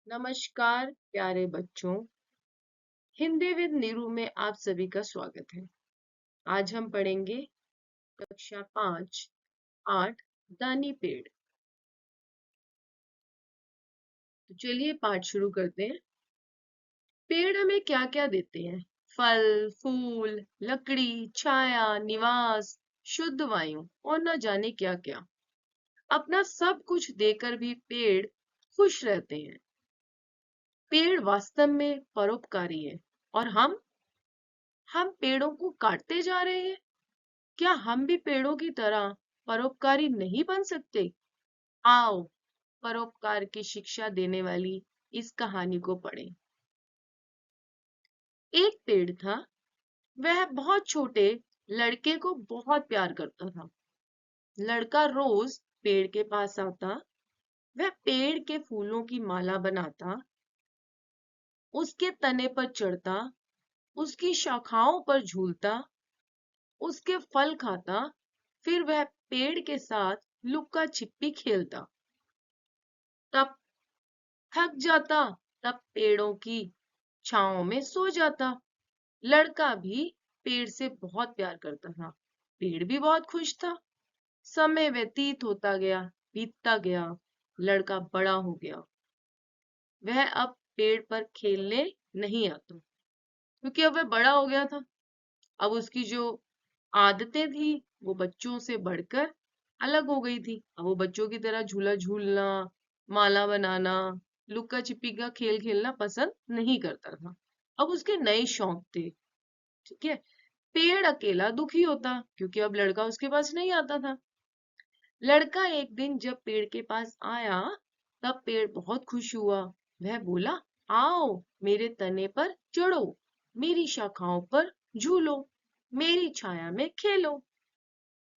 नमस्कार प्यारे बच्चों। हिंदी विद नीरू में आप सभी का स्वागत है। आज हम पढ़ेंगे कक्षा 5 8 दानी पेड़। तो चलिए पाठ शुरू करते हैं। पेड़ हमें क्या क्या देते हैं? फल, फूल, लकड़ी, छाया, निवास, शुद्ध वायु और न जाने क्या क्या। अपना सब कुछ देकर भी पेड़ खुश रहते हैं। पेड़ वास्तव में परोपकारी है और हम पेड़ों को काटते जा रहे हैं। क्या हम भी पेड़ों की तरह परोपकारी नहीं बन सकते? आओ परोपकार की शिक्षा देने वाली इस कहानी को पढ़ें। एक पेड़ था। वह बहुत छोटे लड़के को बहुत प्यार करता था। लड़का रोज पेड़ के पास आता। वह पेड़ के फूलों की माला बनाता, उसके तने पर चढ़ता, उसकी शाखाओं पर झूलता, उसके फल खाता। फिर वह पेड़ के साथ लुक्का छिपी खेलता। तब थक जाता, तब पेड़ों की छांव में सो जाता। लड़का भी पेड़ से बहुत प्यार करता था। पेड़ भी बहुत खुश था। समय व्यतीत होता गया, बीतता गया। लड़का बड़ा हो गया। वह अब पेड़ पर खेलने नहीं आता क्योंकि अब वह बड़ा हो गया था। अब उसकी जो आदतें थी वो बच्चों से बढ़कर अलग हो गई थी। अब वो बच्चों की तरह झूला झूलना, माला बनाना, लुक्का छिपी का खेल खेलना पसंद नहीं करता था। अब उसके नए शौक थे। ठीक है। पेड़ अकेला दुखी होता क्योंकि अब लड़का उसके पास नहीं आता था। लड़का एक दिन जब पेड़ के पास आया तब पेड़ बहुत खुश हुआ। वह बोला, आओ मेरे तने पर चढ़ो, मेरी शाखाओं पर झूलो, मेरी छाया में खेलो।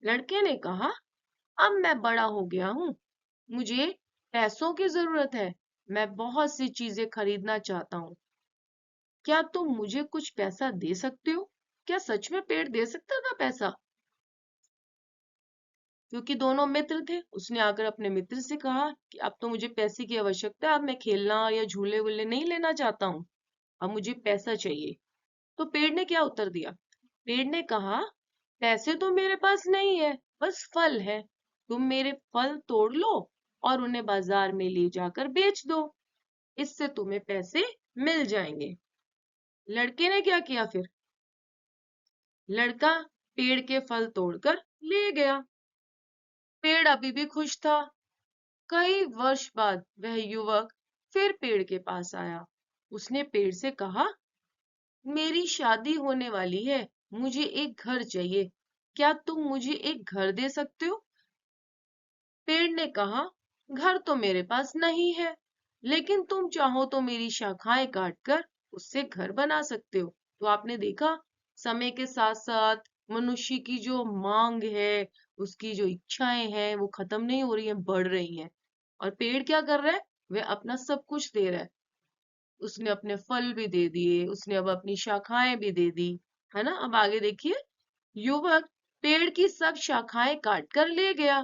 लड़के ने कहा, अब मैं बड़ा हो गया हूँ, मुझे पैसों की जरूरत है, मैं बहुत सी चीजें खरीदना चाहता हूँ। क्या तुम मुझे कुछ पैसा दे सकते हो? क्या सच में पेड़ दे सकता था पैसा? क्योंकि दोनों मित्र थे, उसने आकर अपने मित्र से कहा कि अब तो मुझे पैसे की आवश्यकता है, अब मैं खेलना या झूले वूले नहीं लेना चाहता हूँ, अब मुझे पैसा चाहिए। तो पेड़ ने क्या उत्तर दिया? पेड़ ने कहा, पैसे तो मेरे पास नहीं है, बस फल है। तुम मेरे फल तोड़ लो और उन्हें बाजार में ले जाकर बेच दो, इससे तुम्हें पैसे मिल जाएंगे। लड़के ने क्या किया फिर? लड़का पेड़ के फल तोड़कर ले गया। पेड़ अभी भी खुश था। कई वर्ष बाद वह युवक फिर पेड़ के पास आया। उसने पेड़ से कहा, मेरी शादी होने वाली है, मुझे एक घर चाहिए, क्या तुम मुझे एक घर दे सकते हो? पेड़ ने कहा, घर तो मेरे पास नहीं है, लेकिन तुम चाहो तो मेरी शाखाएं काटकर उससे घर बना सकते हो। तो आपने देखा, समय के साथ साथ मनुष्य की जो मांग है, उसकी जो इच्छाएं हैं, वो खत्म नहीं हो रही हैं, बढ़ रही हैं। और पेड़ क्या कर रहा है? वह अपना सब कुछ दे रहा है। उसने अपने फल भी दे दिए, उसने अब अपनी शाखाएं भी दे दी, है ना। अब आगे देखिए। युवक पेड़ की सब शाखाएं काट कर ले गया।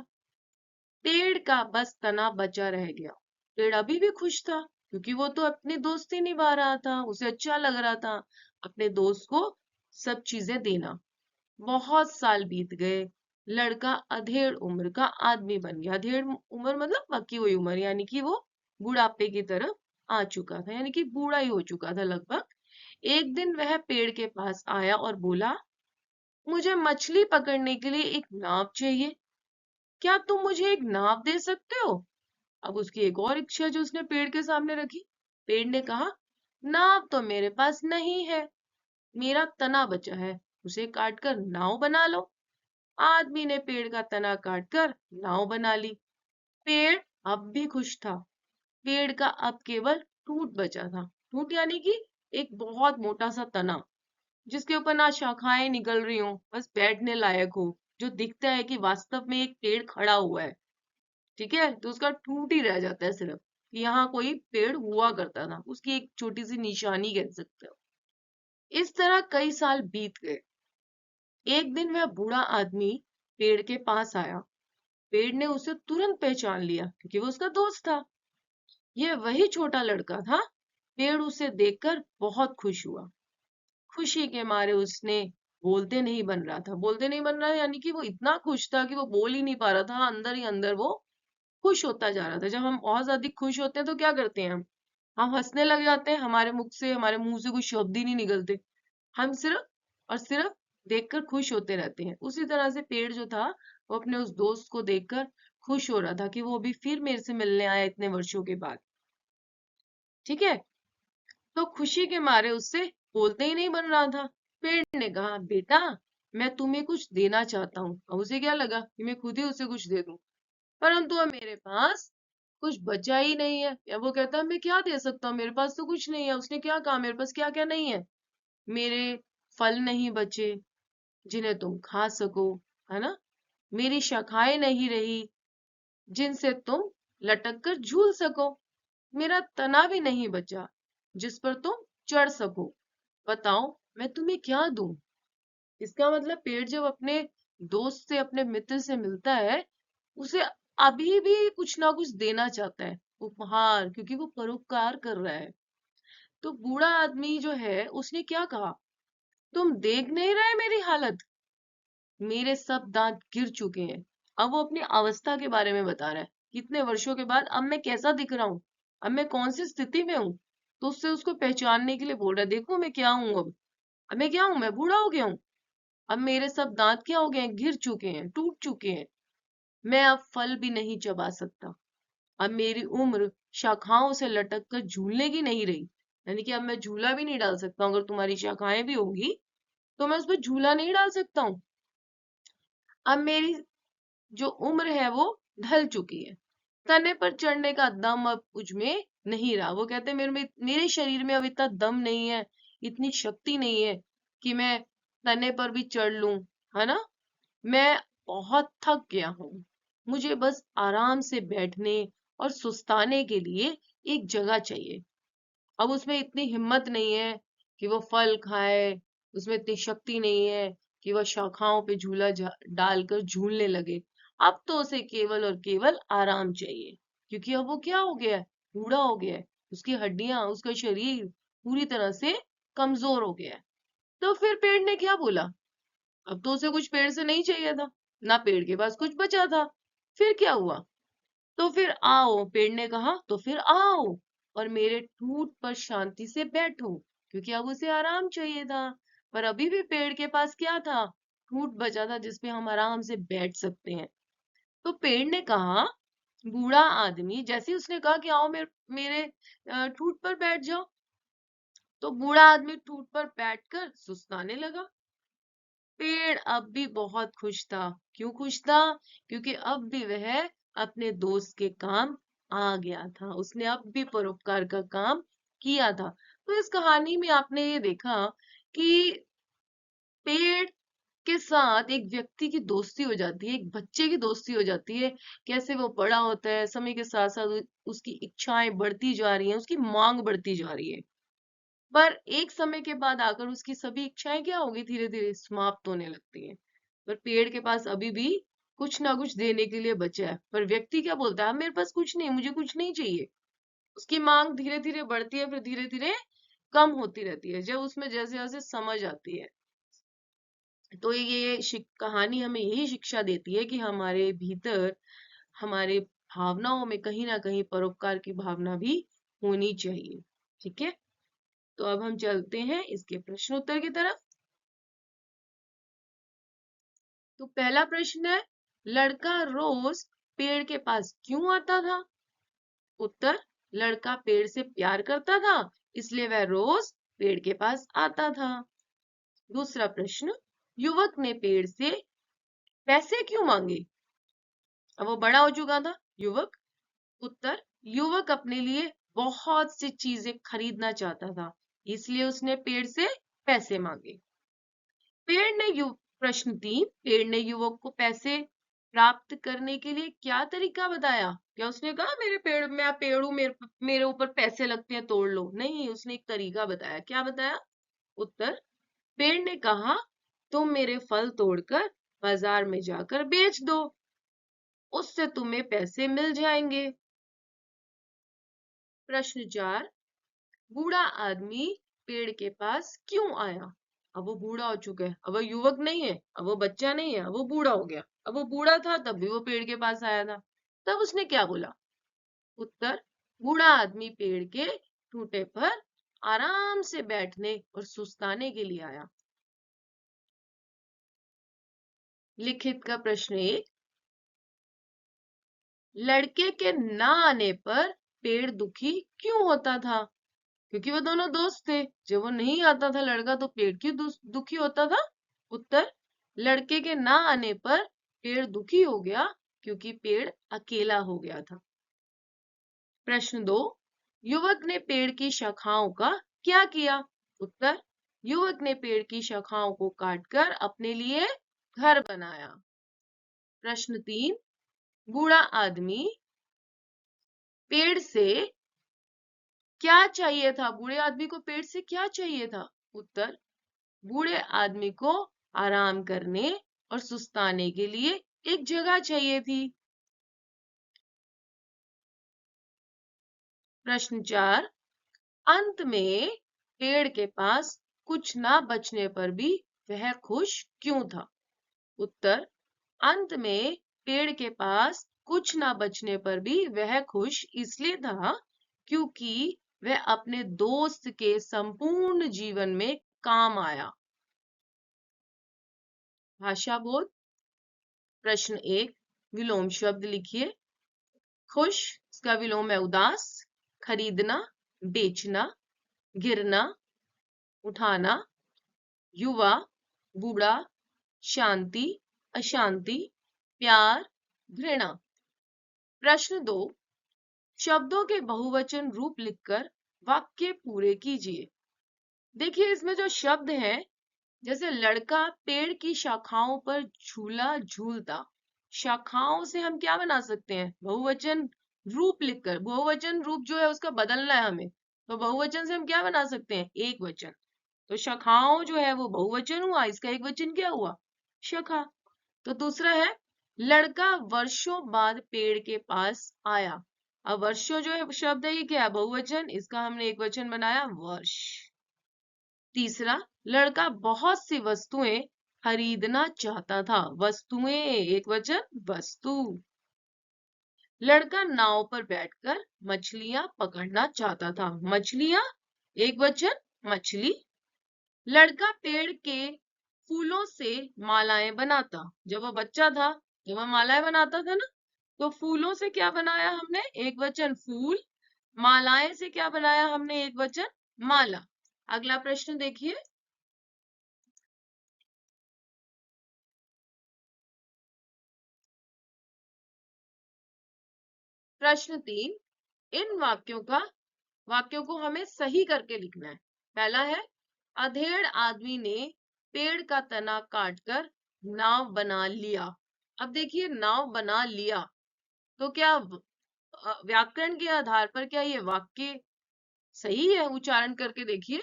पेड़ का बस तना बचा रह गया। पेड़ अभी भी खुश था क्योंकि वो तो अपनी दोस्ती निभा रहा था, उसे अच्छा लग रहा था अपने दोस्त को सब चीजें देना। बहुत साल बीत गए। लड़का अधेड़ उम्र का आदमी बन गया। अधेड़ उम्र मतलब पक्की हुई उम्र, यानी कि वो बुढ़ापे की तरफ आ चुका था, यानी कि बूढ़ा ही हो चुका था लगभग। एक दिन वह पेड़ के पास आया और बोला, मुझे मछली पकड़ने के लिए एक नाव चाहिए, क्या तुम मुझे एक नाव दे सकते हो? अब उसकी एक और इच्छा जो उसने पेड़ के सामने रखी। पेड़ ने कहा, नाव तो मेरे पास नहीं है, मेरा तना बचा है, उसे काटकर नाव बना लो। आदमी ने पेड़ का तना काटकर नाव बना ली। पेड़ अब भी खुश था। पेड़ का अब केवल टूट बचा था। टूट यानी कि एक बहुत मोटा सा तना, जिसके ऊपर ना शाखाएं निकल रही हो, बस बैठने लायक हो, जो दिखता है कि वास्तव में एक पेड़ खड़ा हुआ है। ठीक है, तो उसका टूट ही रह जाता है सिर्फ कि यहाँ कोई पेड़ हुआ करता था, उसकी एक छोटी सी निशानी कह सकते हो। इस तरह कई साल बीत गए। एक दिन वह बूढ़ा आदमी पेड़ के पास आया। पेड़ ने उसे तुरंत पहचान लिया क्योंकि वो उसका दोस्त था। ये वही छोटा लड़का था। पेड़ उसे देखकर बहुत खुश हुआ। खुशी के मारे उसने बोलते नहीं बन रहा था। बोलते नहीं बन रहा यानी कि वो इतना खुश था कि वो बोल ही नहीं पा रहा था। अंदर ही अंदर वो खुश होता जा रहा था। जब हम बहुत ज्यादा खुश होते हैं तो क्या करते हैं हम हंसने लग जाते हैं। हमारे मुंह से कोई शब्द ही नहीं निकलते। हम सिर्फ और सिर्फ देखकर खुश होते रहते हैं। उसी तरह से पेड़ जो था वो अपने उस दोस्त को देखकर खुश हो रहा था कि वो अभी फिर मेरे से मिलने आया इतने वर्षों के बाद। ठीक है। तो खुशी के मारे उससे बोलते ही नहीं बन रहा था। पेड़ ने कहा, बेटा मैं तुम्हें कुछ देना चाहता हूँ। अब उसे क्या लगा कि मैं खुद ही उसे कुछ दे दूं, परंतु अब मेरे पास कुछ बचा ही नहीं है। या वो कहता मैं क्या दे सकता हूँ, मेरे पास तो कुछ नहीं है। उसने क्या कहा, मेरे पास क्या क्या नहीं है। मेरे फल नहीं बचे जिन्हें तुम खा सको, है ना। मेरी शाखाएं नहीं रही जिनसे तुम लटक कर झूल सको। मेरा तना भी नहीं बचा जिस पर तुम चढ़ सको। बताओ मैं तुम्हें क्या दूं। इसका मतलब पेड़ जब अपने दोस्त से अपने मित्र से मिलता है उसे अभी भी कुछ ना कुछ देना चाहता है, उपहार, क्योंकि वो परोपकार कर रहा है। तो बूढ़ा आदमी जो है उसने क्या कहा, तुम देख नहीं रहे मेरी हालत, मेरे सब दांत गिर चुके हैं। अब वो अपनी अवस्था के बारे में बता रहा है, कितने वर्षों के बाद अब मैं कैसा दिख रहा हूँ, अब मैं कौन सी स्थिति में हूँ। तो उससे उसको पहचानने के लिए बोल रहा है, देखो मैं क्या हूँ अब मैं क्या हूँ, मैं बूढ़ा हो गया हूँ। अब मेरे सब दांत क्या हो गए हैं, गिर चुके हैं, टूट चुके हैं। मैं अब फल भी नहीं चबा सकता। अब मेरी उम्र शाखाओं से लटक कर झूलने की नहीं रही। यानी कि अब मैं झूला भी नहीं डाल सकता हूँ। अगर तुम्हारी शाखाएं भी होंगी तो मैं उस पर झूला नहीं डाल सकता हूँ। अब मेरी जो उम्र है वो ढल चुकी है। तने पर चढ़ने का दम अब मुझ में नहीं रहा। वो कहते हैं मेरे शरीर में अब इतना दम नहीं है, इतनी शक्ति नहीं है कि मैं तने पर भी चढ़ लूं, है ना। मैं बहुत थक गया हूँ। मुझे बस आराम से बैठने और सुस्ताने के लिए एक जगह चाहिए। अब उसमें इतनी हिम्मत नहीं है कि वो फल खाए, उसमें इतनी शक्ति नहीं है कि वह शाखाओं पे डालकर झूलने लगे। अब तो उसे केवल और केवल आराम चाहिए, क्योंकि अब वो क्या हो गया है, बूढ़ा हो गया है। उसकी हड्डियां, उसका शरीर पूरी तरह से कमजोर हो गया है। तो फिर पेड़ ने क्या बोला, अब तो उसे कुछ पेड़ से नहीं चाहिए था, ना पेड़ के पास कुछ बचा था। फिर क्या हुआ, तो फिर आओ, पेड़ ने कहा, तो फिर आओ और मेरे ठूंठ पर शांति से बैठो, क्योंकि अब उसे आराम चाहिए था। पर अभी भी पेड़ के पास क्या था, ठूंठ बचा था जिसपे हम आराम से बैठ सकते हैं। तो पेड़ ने कहा, बूढ़ा आदमी जैसे ही उसने कहा कि आओ मेरे ठूंठ पर बैठ जाओ, तो बूढ़ा आदमी ठूंठ पर बैठकर सुस्ताने लगा। पेड़ अब भी बहुत खुश था। क्यों खुश था, क्योंकि अब भी वह अपने दोस्त के काम आ गया था। उसने अब भी परोपकार का काम किया था। तो इस कहानी में आपने ये देखा कि पेड़ के साथ एक व्यक्ति की दोस्ती हो जाती है, एक बच्चे की दोस्ती हो जाती है। कैसे वो बड़ा होता है, समय के साथ साथ उसकी इच्छाएं बढ़ती जा रही हैं, उसकी मांग बढ़ती जा रही है। पर एक समय के बाद आकर उसकी सभी इच्छाएं क्या होगी, धीरे धीरे समाप्त होने लगती हैं। पर पेड़ के पास अभी भी कुछ ना कुछ देने के लिए बचा है। पर व्यक्ति क्या बोलता है, मेरे पास कुछ नहीं, मुझे कुछ नहीं चाहिए। उसकी मांग धीरे धीरे बढ़ती है, फिर धीरे धीरे कम होती रहती है, जब उसमें जैसे जैसे समझ आती है। तो ये कहानी हमें यही शिक्षा देती है कि हमारे भीतर, हमारे भावनाओं में कहीं ना कहीं परोपकार की भावना भी होनी चाहिए। ठीक है। तो अब हम चलते हैं इसके प्रश्न उत्तर की तरफ। तो पहला प्रश्न है, लड़का रोज पेड़ के पास क्यों आता था। उत्तर, लड़का पेड़ से प्यार करता था, इसलिए वह रोज पेड़ के पास आता था। दूसरा प्रश्न, युवक ने पेड़ से पैसे क्यों मांगे। अब वो बड़ा हो चुका था युवक। उत्तर, युवक अपने लिए बहुत सी चीजें खरीदना चाहता था, इसलिए उसने पेड़ से पैसे मांगे। पेड़ ने यु प्रश्न 3, पेड़ ने युवक को पैसे प्राप्त करने के लिए क्या तरीका बताया। क्या उसने कहा मेरे पेड़, मैं पेड़ हूं, मेरे ऊपर पैसे लगते हैं, तोड़ लो। नहीं, उसने एक तरीका बताया। क्या बताया। उत्तर, पेड़ ने कहा, तुम मेरे फल तोड़कर बाजार में जाकर बेच दो, उससे तुम्हें पैसे मिल जाएंगे। प्रश्न 4, बूढ़ा आदमी पेड़ के पास क्यों आया? अब वो बूढ़ा हो चुका है, अब वो युवक नहीं है, अब वो बच्चा नहीं है, अब वो बूढ़ा हो गया। अब वो बूढ़ा था तब भी वो पेड़ के पास आया था, तब उसने क्या बोला? उत्तर, बूढ़ा आदमी पेड़ के ठूंठे पर आराम से बैठने और सुस्ताने के लिए आया। लिखित का प्रश्न 1, लड़के के ना आने पर पेड़ दुखी क्यों होता था? क्योंकि वो दोनों दोस्त थे। जब वो नहीं आता था लड़का तो पेड़ क्यों दुखी होता था? उत्तर, लड़के के ना आने पर पेड़ दुखी हो गया क्योंकि पेड़ अकेला हो गया था। प्रश्न 2, युवक ने पेड़ की शाखाओं का क्या किया? उत्तर, युवक ने पेड़ की शाखाओं को काटकर अपने लिए घर बनाया। प्रश्न 3, बूढ़ा आदमी पेड़ से क्या चाहिए था? बूढ़े आदमी को पेड़ से क्या चाहिए था? उत्तर, बूढ़े आदमी को आराम करने और सुस्ताने के लिए एक जगह चाहिए थी। प्रश्न 4, अंत में पेड़ के पास कुछ ना बचने पर भी वह खुश क्यों था? उत्तर, अंत में पेड़ के पास कुछ ना बचने पर भी वह खुश इसलिए था क्योंकि वह अपने दोस्त के संपूर्ण जीवन में काम आया। भाषा बोध। प्रश्न 1, विलोम शब्द लिखिए। खुश, इसका विलोम है उदास। खरीदना, बेचना, गिरना, उठाना, युवा, बूढ़ा, शांति, अशांति, प्यार, घृणा। प्रश्न 2, शब्दों के बहुवचन रूप लिखकर वाक्य पूरे कीजिए। देखिए इसमें जो शब्द हैं, जैसे लड़का पेड़ की शाखाओं पर झूला झूलता, शाखाओं से हम क्या बना सकते हैं? बहुवचन रूप लिखकर। बहुवचन रूप जो है उसका बदलना है हमें, तो बहुवचन से हम क्या बना सकते हैं? एक वचन। तो शाखाओं जो है वो बहुवचन हुआ, इसका एक वचन क्या हुआ? शाखा। तो दूसरा है, लड़का वर्षों बाद पेड़ के पास आया। अब वर्षों जो है शब्द है ये क्या है? बहुवचन, इसका हमने एक वचन बनाया वर्ष। तीसरा, लड़का बहुत सी वस्तुएं खरीदना चाहता था। वस्तुएं एक वचन, वस्तु। लड़का नाव पर बैठकर मछलियां पकड़ना चाहता था। मछलियां एक वचन, मछली। लड़का पेड़ के फूलों से मालाएं बनाता। जब वो बच्चा था जब वो मालाएं बनाता था ना, तो फूलों से क्या बनाया हमने? एक वचन फूल। मालाएं से क्या बनाया हमने? एक वचन माला। अगला प्रश्न देखिए। प्रश्न 3, इन वाक्यों को हमें सही करके लिखना है। पहला है, अधेड़ आदमी ने पेड़ का तना काटकर नाव बना लिया। अब देखिए नाव बना लिया, तो क्या व्याकरण के आधार पर क्या ये वाक्य सही है? उच्चारण करके देखिए।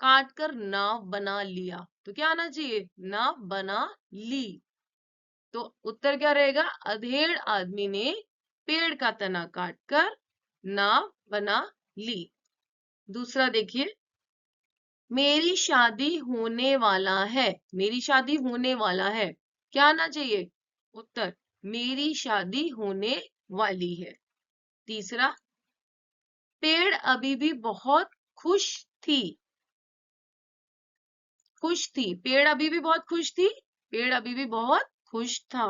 काट कर नाव बना लिया, तो क्या आना चाहिए? नाव बना ली। तो उत्तर क्या रहेगा? अधेड़ आदमी ने पेड़ का तना काटकर नाव बना ली। दूसरा देखिए, मेरी शादी होने वाला है। मेरी शादी होने वाला है, क्या आना चाहिए? उत्तर, मेरी शादी होने वाली है। तीसरा, पेड़ अभी भी बहुत खुश थी। खुश थी, पेड़ अभी भी बहुत खुश थी, पेड़ अभी भी बहुत खुश था।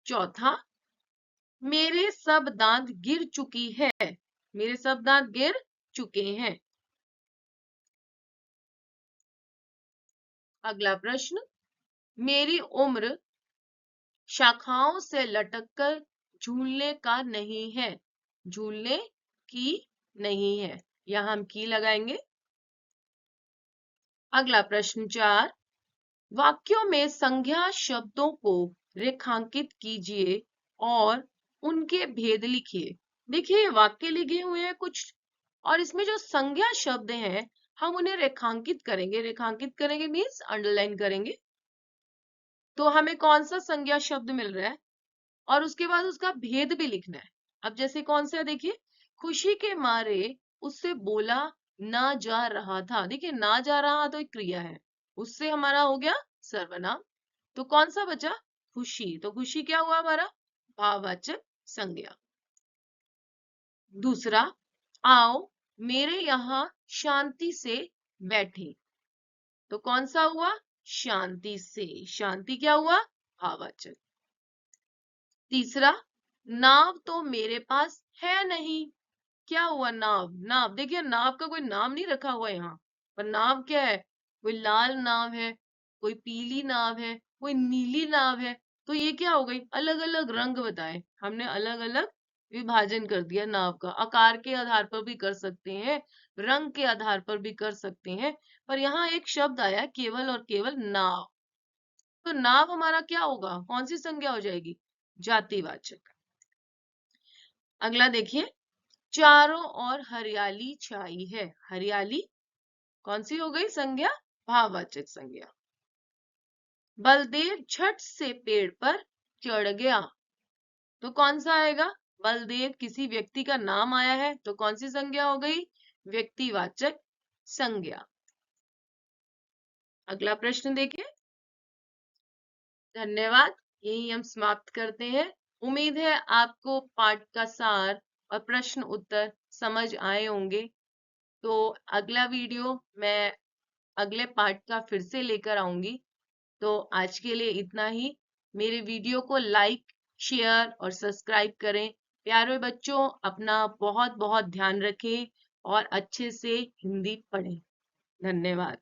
चौथा, मेरे सब दांत गिर चुकी है। मेरे सब दांत गिर चुके हैं। अगला प्रश्न, मेरी उम्र शाखाओं से लटककर झूलने का नहीं है। झूलने की नहीं है, यहां हम की लगाएंगे। अगला प्रश्न 4, वाक्यों में संज्ञा शब्दों को रेखांकित कीजिए और उनके भेद लिखिए। देखिए वाक्य लिखे हुए हैं कुछ, और इसमें जो संज्ञा शब्द हैं हम उन्हें रेखांकित करेंगे। रेखांकित करेंगे मीन्स अंडरलाइन करेंगे। तो हमें कौन सा संज्ञा शब्द मिल रहा है और उसके बाद उसका भेद भी लिखना है। अब जैसे कौन सा, देखिए खुशी के मारे उससे बोला ना जा रहा था। देखिए ना जा रहा तो एक क्रिया है, उससे हमारा हो गया सर्वनाम। तो कौन सा बचा? खुशी। तो खुशी क्या हुआ हमारा? भाववाचक संज्ञा। दूसरा, आओ मेरे यहाँ शांति से बैठे। तो कौन सा हुआ? शांति से। शांति क्या हुआ? भाववाचक। तीसरा, नाव तो मेरे पास है नहीं। क्या हुआ? नाव। नाव देखिए, नाव का कोई नाम नहीं रखा हुआ यहाँ पर। नाव क्या है? कोई लाल नाव है, कोई पीली नाव है, कोई नीली नाव है। तो ये क्या हो गई? अलग अलग रंग बताए हमने, अलग अलग विभाजन कर दिया नाव का। आकार के आधार पर भी कर सकते हैं, रंग के आधार पर भी कर सकते हैं, पर यहाँ एक शब्द आया केवल और केवल नाव। तो नाव हमारा क्या होगा? कौन सी संज्ञा हो जाएगी? जातिवाचक। अगला देखिए, चारों ओर हरियाली छाई है। हरियाली कौन सी हो गई संज्ञा? भाववाचक संज्ञा। बलदेव झट से पेड़ पर चढ़ गया। तो कौन सा आएगा? बलदेव किसी व्यक्ति का नाम आया है, तो कौन सी संज्ञा हो गई? व्यक्तिवाचक संज्ञा। अगला प्रश्न देखिए। धन्यवाद। यही हम समाप्त करते हैं। उम्मीद है आपको पाठ का सार और प्रश्न उत्तर समझ आए होंगे। तो अगला वीडियो मैं अगले पार्ट का फिर से लेकर आऊंगी। तो आज के लिए इतना ही। मेरे वीडियो को लाइक, शेयर और सब्सक्राइब करें। प्यारे बच्चों, अपना बहुत बहुत ध्यान रखें और अच्छे से हिंदी पढ़ें। धन्यवाद।